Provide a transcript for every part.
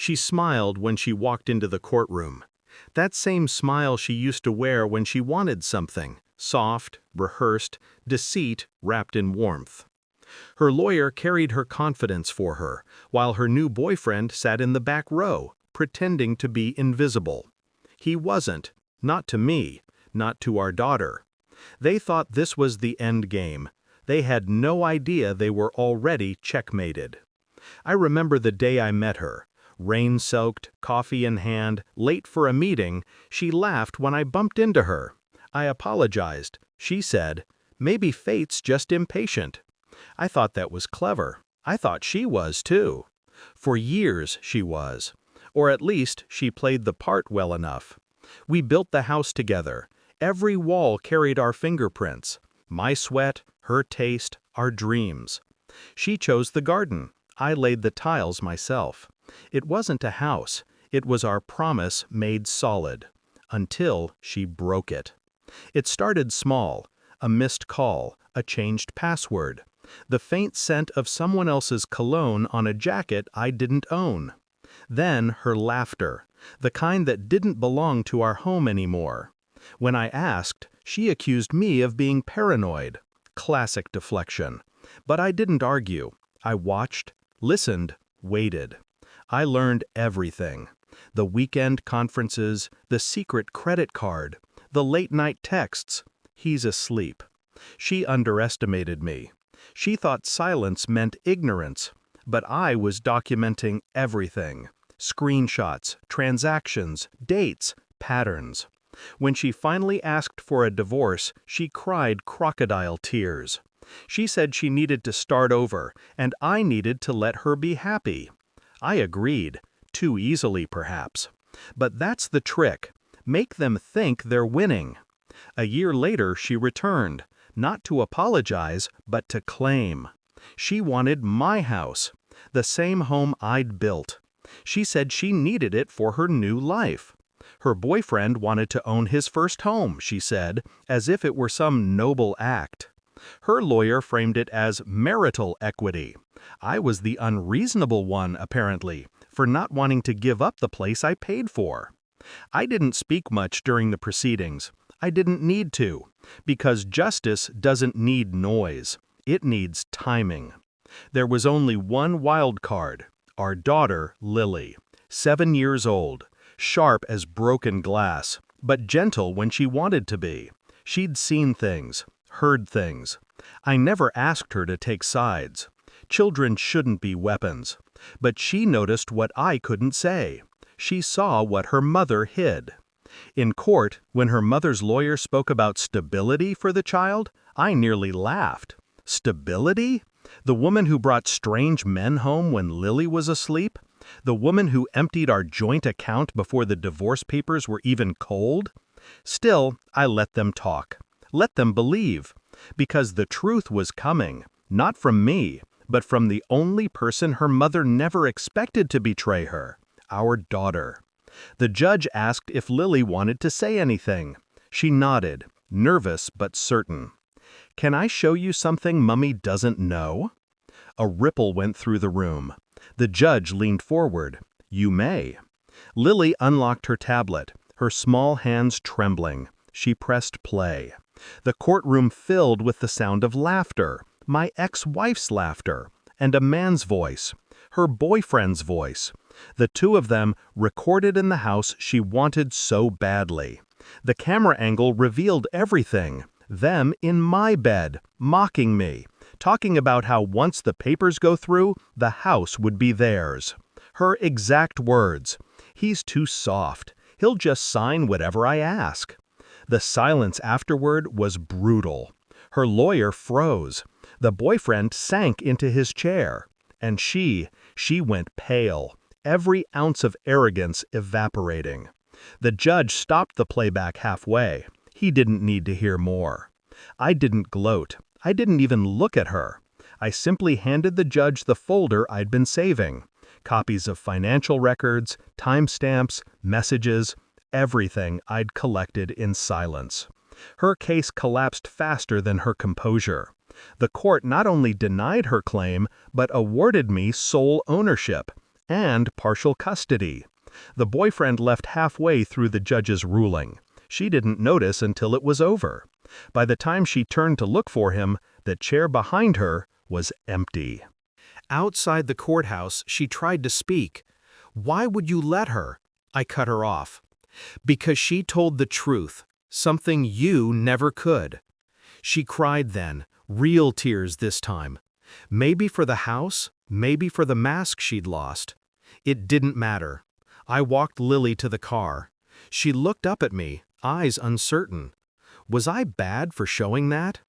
She smiled when she walked into the courtroom. That same smile she used to wear when she wanted something, soft, rehearsed, deceit wrapped in warmth. Her lawyer carried her confidence for her, while her new boyfriend sat in the back row, pretending to be invisible. He wasn't, not to me, not to our daughter. They thought this was the end game. They had no idea they were already checkmated. I remember the day I met her. Rain-soaked, coffee in hand, late for a meeting, she laughed when I bumped into her. I apologized. She said, "Maybe fate's just impatient." I thought that was clever. I thought she was too. For years she was. Or at least she played the part well enough. We built the house together. Every wall carried our fingerprints. My sweat, her taste, our dreams. She chose the garden. I laid the tiles myself. It wasn't a house. It was our promise made solid. Until she broke it. It started small. A missed call, a changed password. The faint scent of someone else's cologne on a jacket I didn't own. Then her laughter, the kind that didn't belong to our home anymore. When I asked, she accused me of being paranoid. Classic deflection. But I didn't argue. I watched, listened, waited. I learned everything. The weekend conferences, the secret credit card, the late-night texts. He's asleep. She underestimated me. She thought silence meant ignorance, but I was documenting everything. Screenshots, transactions, dates, patterns. When she finally asked for a divorce, she cried crocodile tears. She said she needed to start over, and I needed to let her be happy. I agreed, too easily perhaps. But that's the trick. Make them think they're winning. A year later she returned, not to apologize, but to claim. She wanted my house, the same home I'd built. She said she needed it for her new life. Her boyfriend wanted to own his first home, she said, as if it were some noble act. Her lawyer framed it as marital equity. I was the unreasonable one, apparently, for not wanting to give up the place I paid for. I didn't speak much during the proceedings. I didn't need to, because justice doesn't need noise. It needs timing. There was only one wild card, our daughter, Lily, 7 years old, sharp as broken glass, but gentle when she wanted to be. She'd seen things, heard things. I never asked her to take sides. Children shouldn't be weapons. But she noticed what I couldn't say. She saw what her mother hid. In court, when her mother's lawyer spoke about stability for the child, I nearly laughed. Stability? The woman who brought strange men home when Lily was asleep? The woman who emptied our joint account before the divorce papers were even cold? Still, I let them talk. Let them believe. Because the truth was coming, not from me, but from the only person her mother never expected to betray her, our daughter. The judge asked if Lily wanted to say anything. She nodded, nervous but certain. "Can I show you something Mummy doesn't know?" A ripple went through the room. The judge leaned forward. "You may." Lily unlocked her tablet, her small hands trembling. She pressed play. The courtroom filled with the sound of laughter, my ex-wife's laughter, and a man's voice, her boyfriend's voice. The two of them recorded in the house she wanted so badly. The camera angle revealed everything. Them in my bed, mocking me, talking about how once the papers go through, the house would be theirs. Her exact words, "He's too soft. He'll just sign whatever I ask." The silence afterward was brutal. Her lawyer froze. The boyfriend sank into his chair. And she went pale, every ounce of arrogance evaporating. The judge stopped the playback halfway. He didn't need to hear more. I didn't gloat. I didn't even look at her. I simply handed the judge the folder I'd been saving. Copies of financial records, timestamps, messages, everything I'd collected in silence. Her case collapsed faster than her composure. The court not only denied her claim, but awarded me sole ownership. and partial custody. The boyfriend left halfway through the judge's ruling. She didn't notice until it was over. By the time she turned to look for him, the chair behind her was empty. Outside the courthouse, she tried to speak. "Why would you let her?" I cut her off. "Because she told the truth, something you never could." She cried then, real tears this time. Maybe for the house, maybe for the mask she'd lost. It didn't matter. I walked Lily to the car. She looked up at me, eyes uncertain. Was I bad for showing that?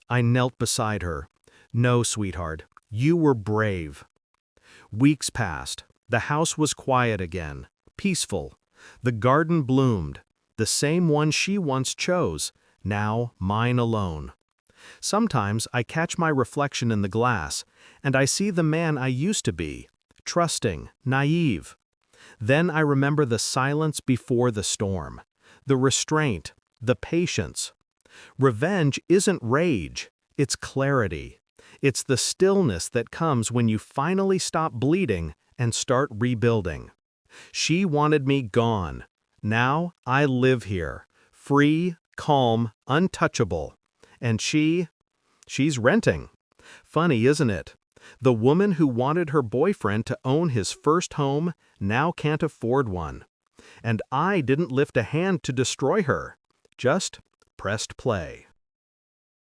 I knelt beside her. "No, sweetheart, you were brave." Weeks passed. The house was quiet again, peaceful. The garden bloomed, the same one she once chose, now mine alone. Sometimes I catch my reflection in the glass, and I see the man I used to be, trusting, naive. Then I remember the silence before the storm, the restraint, the patience. Revenge isn't rage, it's clarity. It's the stillness that comes when you finally stop bleeding and start rebuilding. She wanted me gone. Now I live here, free, calm, untouchable. And she's renting. Funny, isn't it? The woman who wanted her boyfriend to own his first home now can't afford one. And I didn't lift a hand to destroy her, just pressed play.